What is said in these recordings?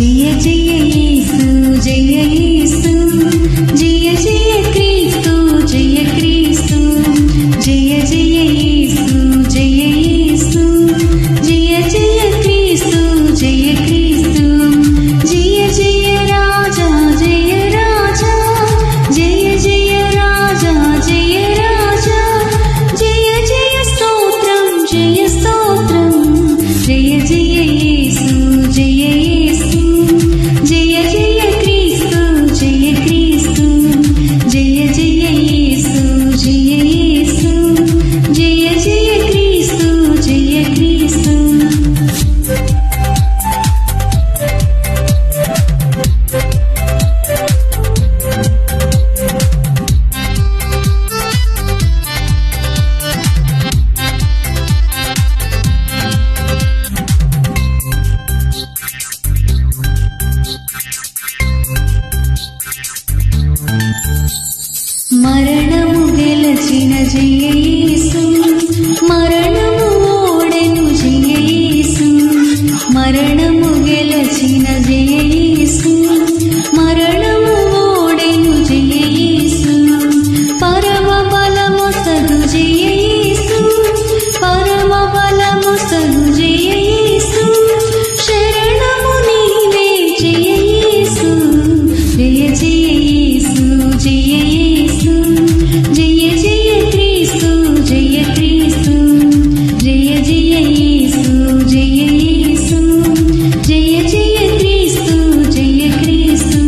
జయ జయ యేసు జయ యేసు జయ జయ క్రీస్తు జయ క్రీస్తు జయ జయ యేసు జయ యేసు జయ జయ క్రీస్తు జయ క్రీస్తు జయ జయ రాజా జయ రాజా జయ జయ రాజా జయ రాజా జయ జయ స్తోత్రం జయ స్తోత్రం జయ జయ యేసు జయ యేసు జయ జయ క్రీస్తు జయ క్రీస్తు జయ జయ యేసు జయ యేసు జయ జయ క్రీస్తు జయ క్రీస్తు మరణము గెలచిన జయ యేసు మరణము ఓడెను జయ యేసు మరణము గెలచిన జయ యేసు మరణము ఓడెను జయ యేసు పరమ బలమొసగు జయ యేసు పరమ బలమొసగు జయ యేసు శరణము నీవే జయ యేసు జయ జయ యేసు జయ యేసు జయ జయ క్రీస్తు జయ క్రీస్తు జయ జయ యేసు జయ యేసు జయ జయ క్రీస్తు జయ క్రీస్తు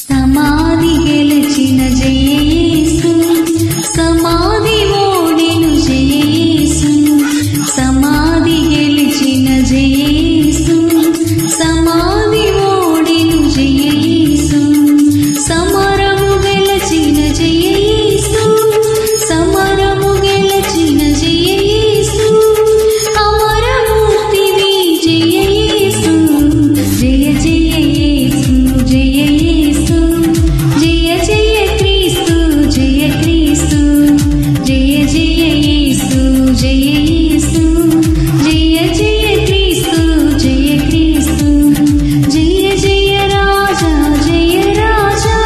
సమాధి గెలిచిన జయ యేసు సమాధి ఓడెను జయ యేసు సమాధి గెలిచిన జయ యేసు సమాధి ఓడెను జయ యేసు సమరము గెలిచిన జయ యేసు సమరము గెలిచిన జయ యేసు అమరమూర్తివి జయ యేసు జయ జయ యేసు జయ యేసు జయ జయ క్రీస్తు జయ క్రీస్తు జయ జయ యేసు జయ యేసు జయ జయ క్రీస్తు జయ క్రీస్తు జయ జయ రాజా జయ రాజా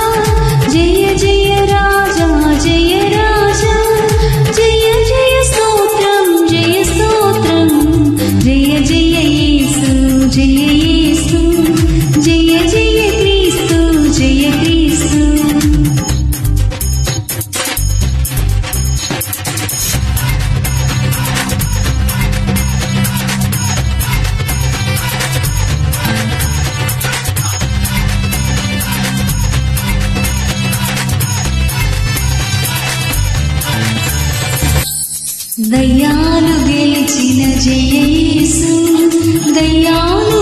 జయ జయ రాజా జయ రాజా జయ జయ స్తోత్రం జయ స్తోత్రం జయ జయ యేసు జయ యేసు జయ జయ క్రీస్తు జయ క్రీస్తు దయ్యాలు గెలిచిన జయ యేసు దయ్యాలు